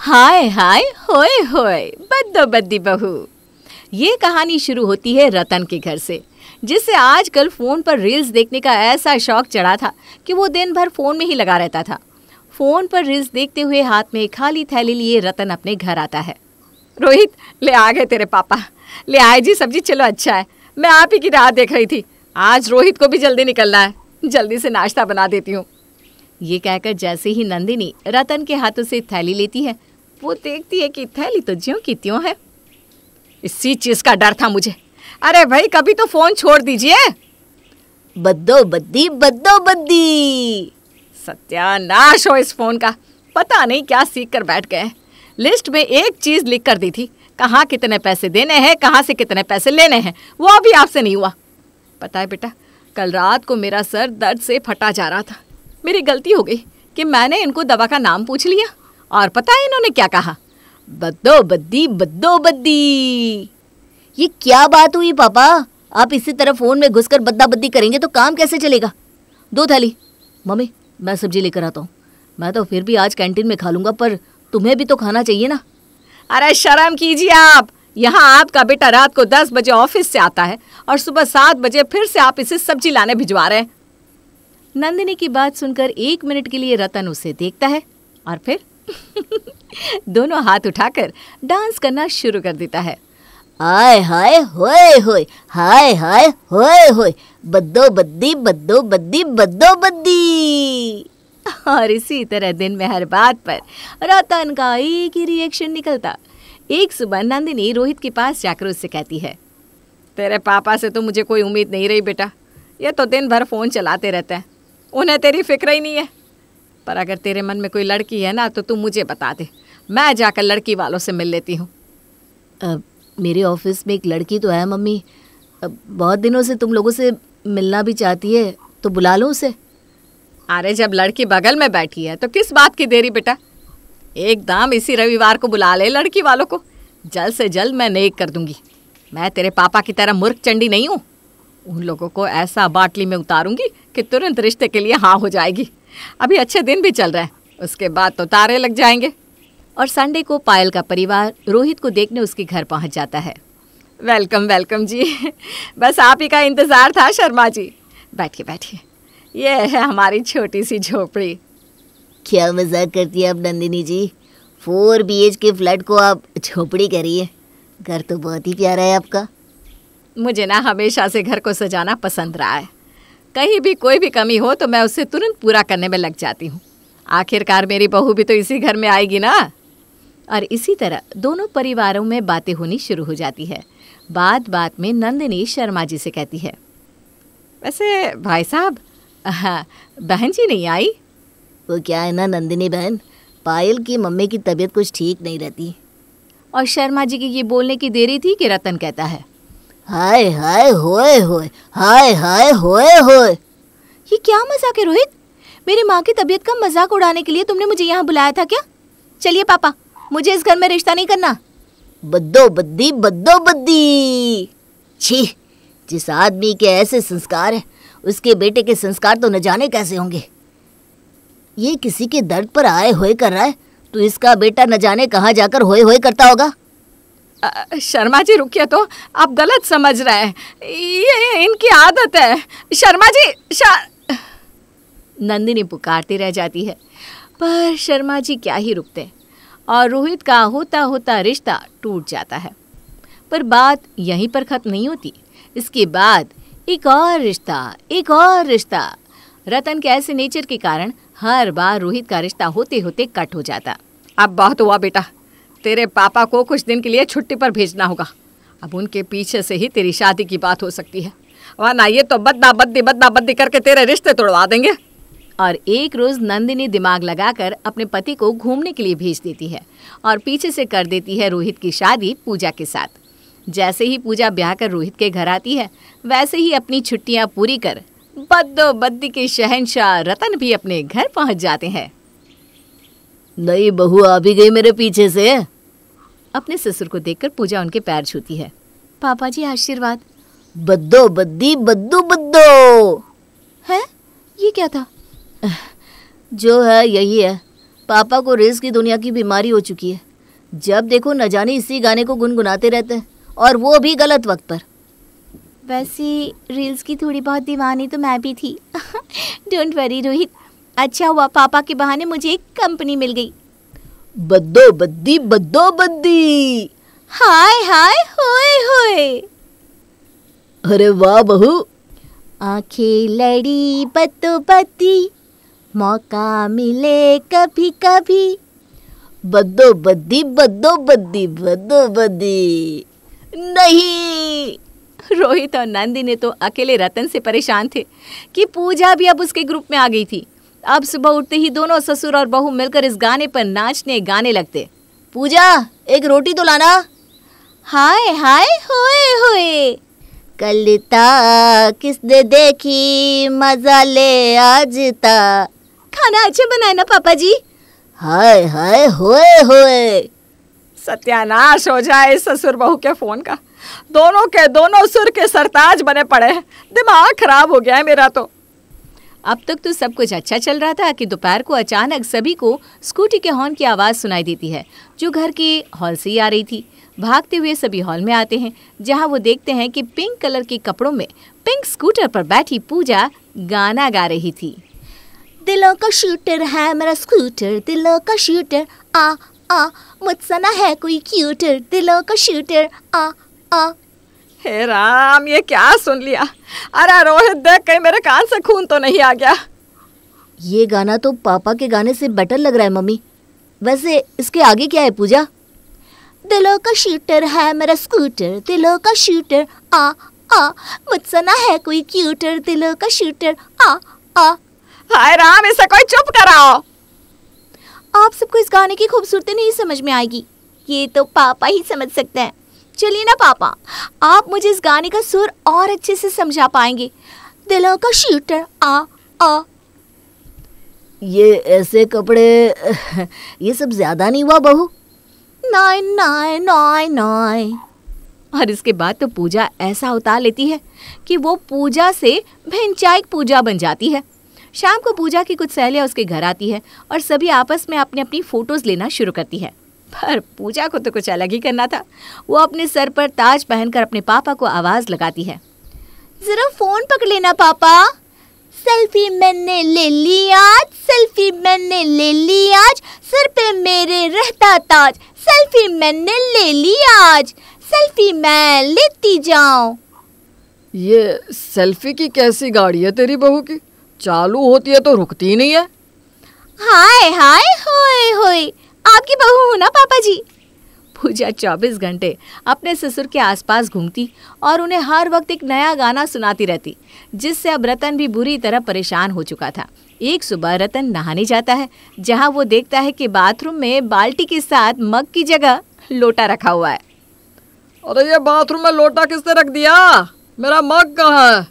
हाय हाय होए होए बद्दो बद्दी बहू। ये कहानी शुरू होती है रतन के घर से, जिसे आजकल फोन पर रील्स देखने का ऐसा शौक चढ़ा था कि वो दिन भर फोन में ही लगा रहता था। फोन पर रील्स देखते हुए हाथ में खाली थैली लिए रतन अपने घर आता है। रोहित, ले आ गए तेरे पापा। ले आए जी सब्जी, चलो अच्छा है। मैं आप ही की राह देख रही थी। आज रोहित को भी जल्दी निकलना है, जल्दी से नाश्ता बना देती हूँ। ये कहकर जैसे ही नंदिनी रतन के हाथों से थैली लेती है, वो देखती है कि थैली तो ज्यों की त्यों है। इसी चीज का डर था मुझे। अरे भाई, कभी तो फोन छोड़ दीजिए। बद्दो बद्दी। सत्यानाश हो इस फोन का। पता नहीं क्या सीख कर बैठ गए। लिस्ट में एक चीज लिख कर दी थी, कहाँ कितने पैसे देने हैं, कहाँ से कितने पैसे लेने हैं, वो अभी आपसे नहीं हुआ। पता है बेटा, कल रात को मेरा सर दर्द से फटा जा रहा था। मेरी गलती हो गई कि मैंने इनको दवा का नाम पूछ लिया, और पता है इन्होंने क्या कहा? बद्दो बद्दी। ये क्या बात हुई पापा? आप इसी तरह फोन में घुसकर बद्दा बद्दी करेंगे तो काम कैसे चलेगा? दो थैली। मम्मी, मैं सब्जी लेकर आता हूँ। मैं तो फिर भी आज कैंटीन में खा लूंगा, पर तुम्हें भी तो खाना चाहिए ना। अरे शर्म कीजिए आप। यहाँ आपका बेटा रात को 10 बजे ऑफिस से आता है और सुबह 7 बजे फिर से आप इसे सब्जी लाने भिजवा रहे हैं। नंदिनी की बात सुनकर 1 मिनट के लिए रतन उसे देखता है और फिर दोनों हाथ उठाकर डांस करना शुरू कर देता है। हाय हाय होए होए, हाय हाय होए होए, बद्दो बद्दी बद्दो बद्दी बद्दो बद्दी। और इसी तरह दिन में हर बात पर रतन का एक ही रिएक्शन निकलता। एक सुबह नंदिनी रोहित के पास जाकर उससे कहती है, तेरे पापा से तो मुझे कोई उम्मीद नहीं रही बेटा। ये तो दिन भर फ़ोन चलाते रहते हैं, उन्हें तेरी फिक्र ही नहीं है। पर अगर तेरे मन में कोई लड़की है ना, तो तू मुझे बता दे, मैं जाकर लड़की वालों से मिल लेती हूँ। मेरे ऑफिस में एक लड़की तो है मम्मी। बहुत दिनों से तुम लोगों से मिलना भी चाहती है, तो बुला लो उसे। अरे जब लड़की बगल में बैठी है तो किस बात की देरी बेटा। एकदम इसी रविवार को बुला ले लड़की वालों को। जल्द से जल्द मैं नेक कर दूंगी। मैं तेरे पापा की तरह मूर्ख चंडी नहीं हूँ। उन लोगों को ऐसा बाटली में उतारूंगी कि तुरंत रिश्ते के लिए हाँ हो जाएगी। अभी अच्छे दिन भी चल रहे हैं, उसके बाद तो तारे लग जाएंगे। और संडे को पायल का परिवार रोहित को देखने उसके घर पहुंच जाता है। वेलकम वेलकम जी। बस आप ही का इंतज़ार था शर्मा जी। बैठिए बैठिए, ये है हमारी छोटी सी झोपड़ी। क्या मजाक करती है आप नंदिनी जी? 4 BHK फ्लैट को आप झोपड़ी करिए। घर तो बहुत ही प्यारा है आपका। मुझे ना हमेशा से घर को सजाना पसंद रहा है। कहीं भी कोई भी कमी हो तो मैं उससे तुरंत पूरा करने में लग जाती हूँ। आखिरकार मेरी बहू भी तो इसी घर में आएगी ना। और इसी तरह दोनों परिवारों में बातें होनी शुरू हो जाती है। बात बात में नंदिनी शर्मा जी से कहती है, वैसे भाई साहब, बहन जी नहीं आई? वो क्या है ना नंदिनी बहन, पायल की मम्मी की तबीयत कुछ ठीक नहीं रहती। और शर्मा जी की ये बोलने की देरी थी कि रतन कहता है, हाय हाय होए होए, हाय हाय होए होए। ये क्या मजाक है रोहित? मेरी माँ की तबीयत का मजाक उड़ाने के लिए तुमने मुझे यहाँ बुलाया था क्या? चलिए पापा, मुझे इस घर में रिश्ता नहीं करना। बद्दो बद्दी। छी, जिस आदमी के ऐसे संस्कार है, उसके बेटे के संस्कार तो न जाने कैसे होंगे। ये किसी के दर्द पर आए होए कर रहा है, तो इसका बेटा न जाने कहाँ जाकर होए होए करता होगा। शर्मा जी रुकिए, तो आप गलत समझ रहे हैं। ये इनकी आदत है। शर्मा जी नंदिनी पुकारती रह जाती है, पर शर्मा जी क्या ही रुकते, और रोहित का होता होता रिश्ता टूट जाता है। पर बात यहीं पर खत्म नहीं होती। इसके बाद एक और रिश्ता। रतन के ऐसे नेचर के कारण हर बार रोहित का रिश्ता होते होते कट हो जाता। अब बहुत हुआ बेटा, तेरे पापा को कुछ दिन के लिए छुट्टी पर भेजना होगा। अब उनके पीछे से ही तेरी शादी की बात हो सकती है, वरना ये तो बद्दा बद्दी करके तेरे रिश्ते तोड़वा देंगे। और एक रोज़ नंदिनी दिमाग लगाकर अपने पति को घूमने के लिए भेज देती है और पीछे से कर देती है रोहित की शादी पूजा के साथ। जैसे ही पूजा ब्याह कर रोहित के घर आती है, वैसे ही अपनी छुट्टियां पूरी कर बद्दो बद्दी के शहंशाह रतन भी अपने घर पहुंच जाते हैं। नई बहू आ भी गई मेरे पीछे से। अपने ससुर को देखकर पूजा उनके पैर छूती है। पापा जी आशीर्वाद। बद्दो बद्दी बद्दो। है? ये क्या था? जो है यही है। पापा को रील्स की दुनिया की बीमारी हो चुकी है। जब देखो न जाने इसी गाने को गुनगुनाते रहते हैं, और वो भी गलत वक्त पर। वैसे रील्स की थोड़ी बहुत दीवानी तो मैं भी थी। डोंट वरी रोहित, अच्छा हुआ पापा के बहाने मुझे एक कंपनी मिल गई। बद्दो बद्दी बद्दो बद्दी। हाय हाय होए होए। अरे वाह बहू। आंखें लड़ी बद्दो बद्दी, मौका मिले कभी कभी। बद्दो बद्दी बद्दो बद्दी बद्दो बद्दी। नहीं। रोहित और नंदिनी तो अकेले रतन से परेशान थे कि पूजा भी अब उसके ग्रुप में आ गई थी। अब सुबह उठते ही दोनों ससुर और बहू मिलकर इस गाने पर नाचने गाने लगते। पूजा, एक रोटी तो लाना। हाय हाय होए होए। कलिता किसने देखी, मजा ले आज ता। खाना अच्छा बनाए ना पापा जी। हाय हाय होए होए। सत्यानाश हो जाए इस ससुर बहू के फोन का। दोनों के दोनों सुर के सरताज बने पड़े। दिमाग खराब हो गया है मेरा तो। अब तक तो सब कुछ अच्छा चल रहा था कि दोपहर को अचानक सभी को स्कूटी के हॉर्न की आवाज़ सुनाई देती है, जो घर के हॉल से ही आ रही थी। भागते हुए सभी हॉल में आते हैं, जहां वो देखते हैं कि पिंक कलर के कपड़ों में पिंक स्कूटर पर बैठी पूजा गाना गा रही थी। दिलों का शूटर है मेरा स्कूटर, दिलों का शूटर, आ आ मुझसे ना है कोई क्यूटर, दिलों का शूटर, आ आ। हे राम, ये क्या सुन लिया। अरे रोहित देख, कहीं मेरे कान से खून तो नहीं आ गया। ये गाना तो पापा के गाने से बेटर लग रहा है मम्मी। वैसे इसके आगे क्या है पूजा? दिलों का शूटर है मेरा स्कूटर, दिलों का शूटर, आ आ मुझसे ना है कोई क्यूटर, दिलों का शूटर, आ आ। हाय राम, इसे कोई चुप कराओ। आप सबको इस गाने की खूबसूरती नहीं समझ में आएगी, ये तो पापा ही समझ सकते हैं। चलिए ना पापा, आप मुझे इस गाने का सुर और अच्छे से समझा पाएंगे। दिलों का शूटर, आ आ। ये ऐसे कपड़े, ये सब ज्यादा नहीं हुआ बहू? नाय नाय नाय नाय। और इसके बाद तो पूजा ऐसा उतार लेती है कि वो पूजा से भेंचाई पूजा बन जाती है। शाम को पूजा की कुछ सहेलियां उसके घर आती है और सभी आपस में अपनी अपनी फोटोज लेना शुरू करती है। पर पूजा को तो कुछ अलग ही करना था। वो अपने सर पर ताज पहनकर अपने पापा को आवाज लगाती है। जरा फोन पकड़ लेना पापा। सेल्फी मैंने ले ली आज, सेल्फी मैंने ले ली आज, सर पे मेरे रहता ताज, सेल्फी मैंने ले ली आज, सेल्फी मैं लेती जाऊं। ये सेल्फी की कैसी गाड़ी है तेरी बहू की? चालू होती है तो रुकती ही नहीं है। हाय हाय होए होए, आपकी बहू हूं ना पापा जी। पूजा 24 घंटे अपने ससुर के आसपास घूमती और उन्हें हर वक्त एक नया गाना सुनाती रहती, जिससे अब रतन भी बुरी तरह परेशान हो चुका था। एक सुबह रतन नहाने जाता है, जहां वो देखता है कि बाथरूम में बाल्टी के साथ मग की जगह लोटा रखा हुआ है। अरे ये बाथरूम में लोटा किसने रख दिया? मेरा मग कहाँ है?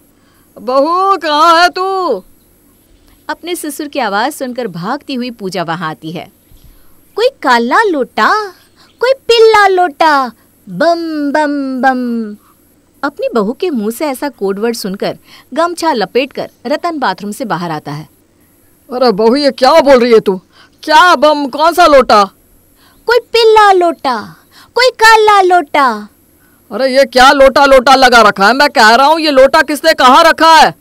बहू कहाँ है तू? अपने ससुर की आवाज सुनकर भागती हुई पूजा वहां आती है। कोई काला लोटा, कोई पिल्ला लोटा, बम बम बम। अपनी बहू के मुंह से ऐसा कोडवर्ड सुनकर गमछा लपेटकर रतन बाथरूम से बाहर आता है। अरे बहू ये क्या बोल रही है तू? क्या बम? कौन सा लोटा? कोई पिल्ला लोटा, कोई काला लोटा। अरे ये क्या लोटा लोटा लगा रखा है? मैं कह रहा हूँ ये लोटा किसने कहाँ रखा है?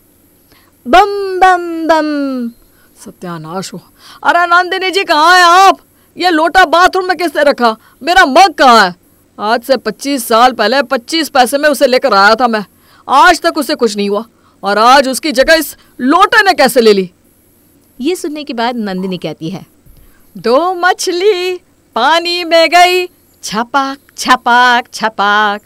बम बम बम। सत्यानाश हो। अरे नंदिनी जी कहाँ हैं आप? ये लोटा बाथरूम में किसने रखा? मेरा मग कहाँ है? आज से 25 साल पहले 25 पैसे में उसे लेकर आया था मैं। आज तक उसे कुछ नहीं हुआ और आज उसकी जगह इस लोटे ने कैसे ले ली? ये सुनने के बाद नंदिनी कहती है, 2 मछली पानी में गई, छपाक छपाक छपाक।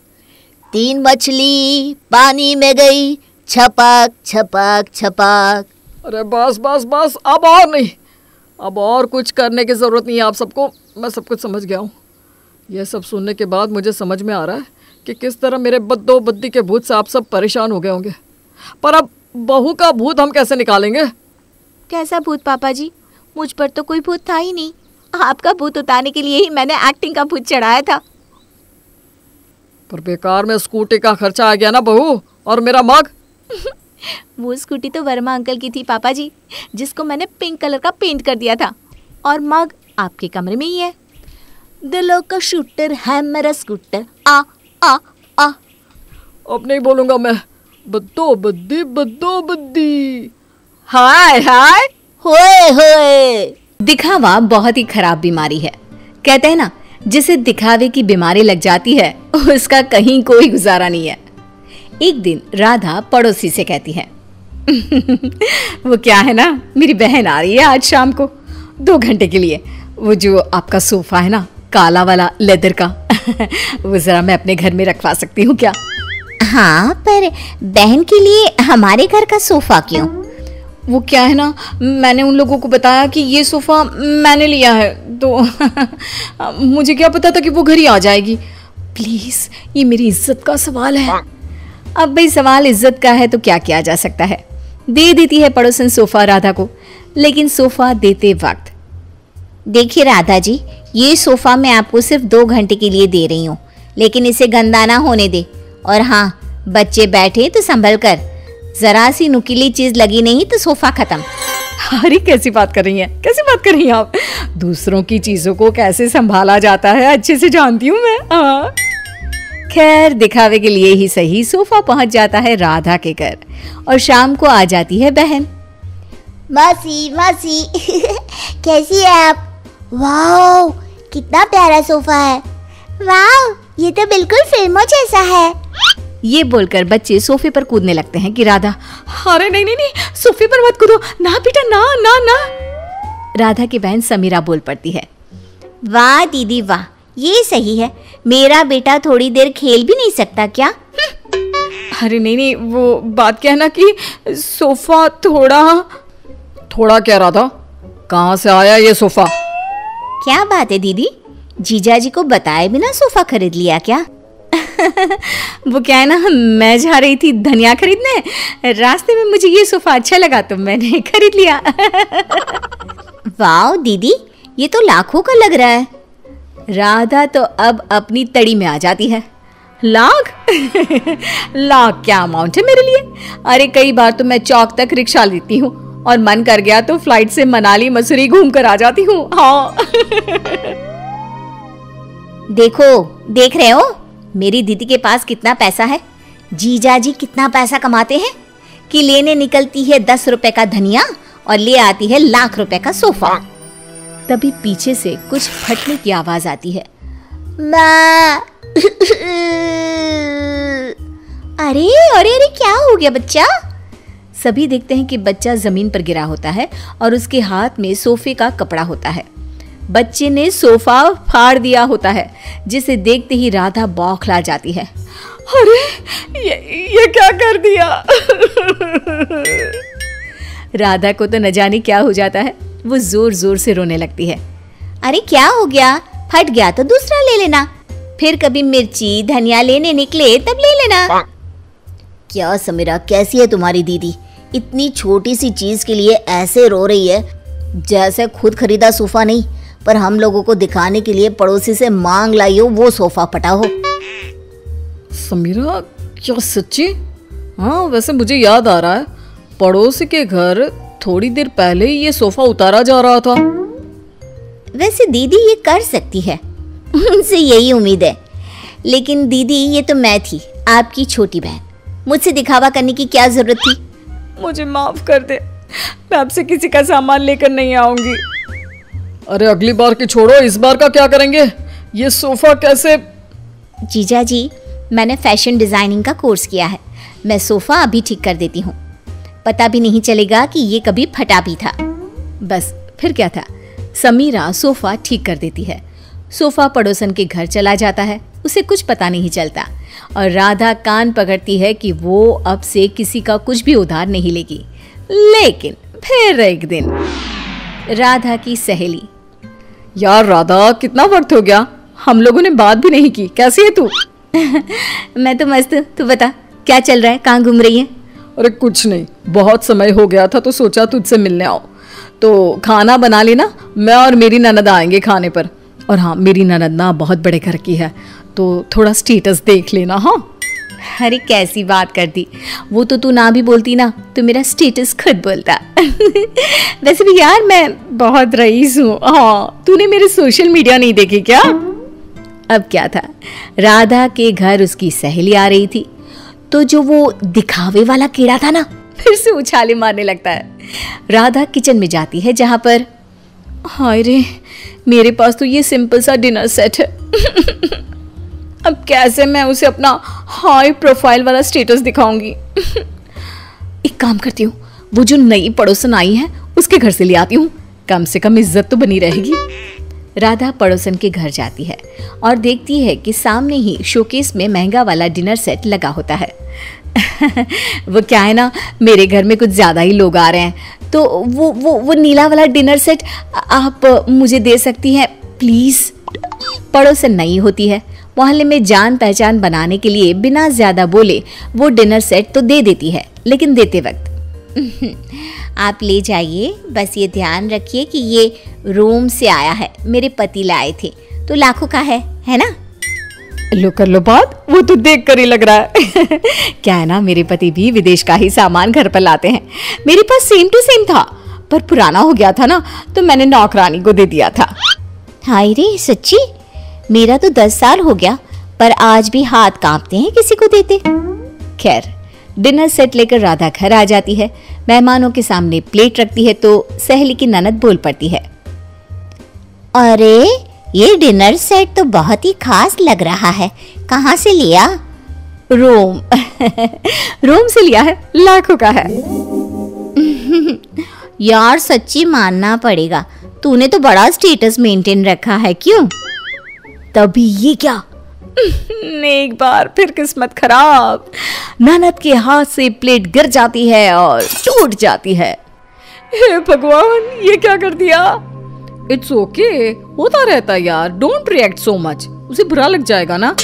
3 मछली पानी में गई, छपाक छपाक छपाक। अरे बस बस बस, अब और नहीं, अब और कुछ करने की ज़रूरत नहीं है आप सबको। मैं सब कुछ समझ गया हूँ। यह सब सुनने के बाद मुझे समझ में आ रहा है कि किस तरह मेरे बद्दो बद्दी के भूत से आप सब परेशान हो गए होंगे। पर अब बहू का भूत हम कैसे निकालेंगे? कैसा भूत पापा जी? मुझ पर तो कोई भूत था ही नहीं। आपका भूत उतारने के लिए ही मैंने एक्टिंग का भूत चढ़ाया था। पर बेकार में स्कूटी का खर्चा आ गया ना बहू, और मेरा मग। वो स्कूटी तो वर्मा अंकल की थी पापा जी, जिसको मैंने पिंक कलर का पेंट कर दिया था। और मग आपके कमरे में ही है। दिलों का शूटर है मेरा स्कूटर, आ आ आ। अब नहीं बोलूंगा मैं। बद्दो बद्दी। हाय हाय। होए होए। दिखावा बहुत ही खराब बीमारी है। कहते हैं ना, जिसे दिखावे की बीमारी लग जाती है उसका कहीं कोई गुजारा नहीं है। एक दिन राधा पड़ोसी से कहती है वो क्या है ना, मेरी बहन आ रही है आज शाम को 2 घंटे के लिए। वो जो आपका सोफा है ना, काला वाला लेदर का वो जरा मैं अपने घर में रखवा सकती हूँ क्या? हाँ, पर बहन के लिए हमारे घर का सोफा क्यों? वो क्या है ना, मैंने उन लोगों को बताया कि ये सोफ़ा मैंने लिया है, तो मुझे क्या पता था कि वो घर ही आ जाएगी। प्लीज़, ये मेरी इज्जत का सवाल है। अब भाई सवाल इज्जत का है तो क्या किया जा सकता है। दे देती है पड़ोसन सोफ़ा राधा को, लेकिन सोफ़ा देते वक्त, देखिए राधा जी, ये सोफा मैं आपको सिर्फ 2 घंटे के लिए दे रही हूँ, लेकिन इसे गंदा ना होने दे। और हाँ, बच्चे बैठे तो संभल कर, जरा सी नुकीली चीज लगी नहीं तो सोफा खत्म। अरे कैसी बात कर रही हैं, कैसी बात कर रही हैं आप? दूसरों की चीजों को कैसे संभाला जाता है अच्छे से जानती हूँ मैं। हाँ, खैर दिखावे के लिए ही सही सोफा पहुंच जाता है राधा के घर और शाम को आ जाती है बहन। मासी मासी कैसी है आप? वाओ, कितना प्यारा सोफा है। वाओ, ये तो बिल्कुल फिल्मों जैसा है। ये बोलकर बच्चे सोफे पर कूदने लगते हैं कि राधा, अरे नहीं नहीं नहीं, सोफे पर मत कूदो ना बेटा, ना ना ना। राधा की बहन समीरा बोल पड़ती है, वाह दीदी वाह, ये सही है। मेरा बेटा थोड़ी देर खेल भी नहीं सकता क्या? अरे नहीं नहीं, वो बात क्या है ना कि सोफा थोड़ा क्या राधा, कहाँ से आया ये सोफा? क्या बात है दीदी, जीजा जी को बताए बिना सोफा खरीद लिया क्या? वो क्या है ना, मैं जा रही थी धनिया खरीदने, रास्ते में मुझे ये सोफा अच्छा लगा तो मैंने खरीद लिया। वाह दीदी, ये तो लाखों का लग रहा है। राधा तो अब अपनी तड़ी में आ जाती है। लाख? लाख क्या अमाउंट है मेरे लिए? अरे कई बार तो मैं चौक तक रिक्शा लेती हूँ और मन कर गया तो फ्लाइट से मनाली मसूरी घूम कर आ जाती हूँ। हाँ। देख रहे हो मेरी दीदी के पास कितना पैसा है? जीजा जी कितना पैसा कमाते हैं कि लेने निकलती है 10 रुपए का धनिया और ले आती है लाख रुपए का सोफा। तभी पीछे से कुछ फटने की आवाज आती है। माँ। अरे अरे अरे, क्या हो गया बच्चा? सभी देखते हैं कि बच्चा जमीन पर गिरा होता है और उसके हाथ में सोफे का कपड़ा होता है। बच्चे ने सोफा फाड़ दिया होता है, जिसे देखते ही राधा बौखला जाती है। अरे ये क्या कर दिया? राधा को तो न जाने क्या हो जाता है, वो जोर जोर से रोने लगती है। अरे क्या हो गया? फट गया तो दूसरा ले लेना, फिर कभी मिर्ची धनिया लेने निकले तब ले लेना। क्या समीरा, कैसी है तुम्हारी दीदी? इतनी छोटी सी चीज के लिए ऐसे रो रही है जैसे खुद खरीदा सोफा नहीं, पर हम लोगों को दिखाने के लिए पड़ोसी से मांग लाई हो वो सोफा पटा हो। समीरा, क्या सच्ची? हाँ, वैसे मुझे याद आ रहा है, पड़ोसी के घर थोड़ी देर पहले ही ये सोफा उतारा जा रहा था। वैसे दीदी ये कर सकती है, उनसे यही उम्मीद है। लेकिन दीदी, ये तो मैं थी, आपकी छोटी बहन, मुझसे दिखावा करने की क्या जरूरत थी? मुझे माफ कर दे, मैं आपसे किसी का सामान लेकर नहीं आऊंगी। अरे अगली बार की छोड़ो, इस बार का क्या करेंगे? ये सोफा कैसे? जीजा जी, मैंने फैशन डिजाइनिंग का कोर्स किया है, मैं सोफा अभी ठीक कर देती हूँ, पता भी नहीं चलेगा कि ये कभी फटा भी था। बस फिर क्या था, समीरा सोफा ठीक कर देती है। सोफा पड़ोसन के घर चला जाता है, उसे कुछ पता नहीं चलता और राधा कान पकड़ती है कि वो अब से किसी का कुछ भी उधार नहीं लेगी। लेकिन फिर एक दिन राधा की सहेली, यार राधा, कितना वक्त हो गया, हम लोगों ने बात भी नहीं की, कैसी है तू? मैं तो मस्त हूँ, तू बता क्या चल रहा है, कहाँ घूम रही है? अरे कुछ नहीं, बहुत समय हो गया था तो सोचा तुझसे मिलने आओ, तो खाना बना लेना, मैं और मेरी ननद आएंगे खाने पर। और हाँ, मेरी ननद ना बहुत बड़े घर की है, तो थोड़ा स्टेटस देख लेना। हाँ अरे कैसी बात करती, वो तो तू ना भी बोलती ना तो मेरा स्टेटस खुद बोलता। वैसे भी यार मैं बहुत रईस हूँ। हाँ, तूने मेरे सोशल मीडिया नहीं देखे क्या? अब क्या था, राधा के घर उसकी सहेली आ रही थी, तो जो वो दिखावे वाला कीड़ा था ना, फिर से उछाले मारने लगता है। राधा किचन में जाती है जहां पर, हाय रे, मेरे पास तो ये सिंपल सा डिनर सेट है। अब कैसे मैं उसे अपना हाई प्रोफाइल वाला स्टेटस दिखाऊंगी? एक काम करती हूँ, वो जो नई पड़ोसन आई है उसके घर से ले आती हूँ, कम से कम इज्जत तो बनी रहेगी। राधा पड़ोसन के घर जाती है और देखती है कि सामने ही शोकेस में महंगा वाला डिनर सेट लगा होता है। वो क्या है ना, मेरे घर में कुछ ज़्यादा ही लोग आ रहे हैं, तो वो नीला वाला डिनर सेट आप मुझे दे सकती हैं प्लीज़? पड़ोसन नई होती है, मोहल्ले में जान पहचान बनाने के लिए बिना ज़्यादा बोले वो डिनर सेट तो दे देती है, लेकिन देते वक्त आप ले जाइए, बस ये ध्यान रखिए कि ये रोम से आया है, मेरे पति लाए थे, तो लाखों का है ना? लो कर लो बात, वो तो देख कर ही लग रहा है। क्या है ना, मेरे पति भी विदेश का ही सामान घर पर लाते हैं। मेरे पास सेम टू सेम था, पर पुराना हो गया था ना, तो मैंने नौकरानी को दे दिया था। हाय रे सच्ची, मेरा तो 10 साल हो गया, पर आज भी हाथ कांपते हैं किसी को देते। खैर, डिनर सेट लेकर राधा घर आ जाती है। मेहमानों के सामने प्लेट रखती है तो सहेली की ननद बोल पड़ती है, अरे ये डिनर सेट तो बहुत ही खास लग रहा है, कहाँ से लिया? रोम। रोम से लिया है, लाखों का है। यार सच्ची मानना पड़ेगा, तूने तो बड़ा स्टेटस मेंटेन रखा है। क्यों? तभी ये क्या, एक बार फिर किस्मत खराब, ननद के हाथ से प्लेट गिर जाती है और टूट जाती है। हे भगवान, ये क्या कर दिया? इट्स ओके, होता रहता है यार, डोंट रिएक्ट सो मच, उसे बुरा लग जाएगा ना।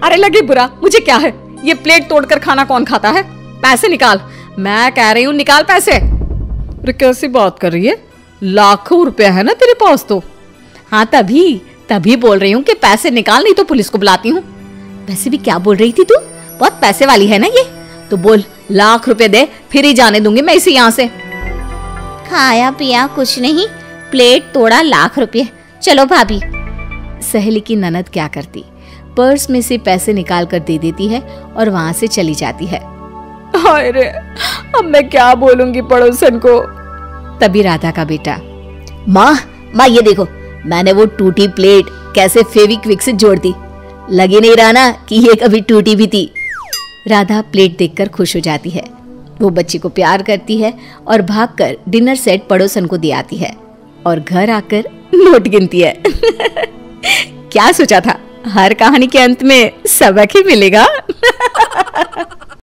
अरे लगे बुरा, मुझे क्या है, ये प्लेट तोड़कर खाना कौन खाता है? पैसे निकाल, मैं कह रही हूँ निकाल पैसे। अरे कैसी बात कर रही है, लाखों रुपया है ना तेरे पास तो। हाँ तभी बोल रही हूँ कि पैसे निकाल, नहीं तो पुलिस को बुलाती हूँ। वैसे भी क्या बोल रही थी तू, बहुत पैसे वाली है ना ये, तो बोल लाख रुपए दे, फिर ही जाने दूंगी मैं इसे यहाँ से। खाया पिया कुछ नहीं, प्लेट तोड़ा लाख रुपए, चलो भाभी। सहेली की ननद क्या करती, पर्स में से पैसे निकाल कर दे देती है और वहां से चली जाती है। हाय रे, अब मैं क्या बोलूंगी पड़ोसन को। तभी राधा का बेटा, माँ ये देखो, मैंने वो टूटी प्लेट कैसे फेविक्विक से जोड़ दी, लगे नहीं रहा ना कि ये कभी टूटी भी थी। राधा प्लेट देखकर खुश हो जाती है, वो बच्ची को प्यार करती है और भागकर डिनर सेट पड़ोसन को दे आती है और घर आकर नोट गिनती है। क्या सोचा था, हर कहानी के अंत में सबक ही मिलेगा।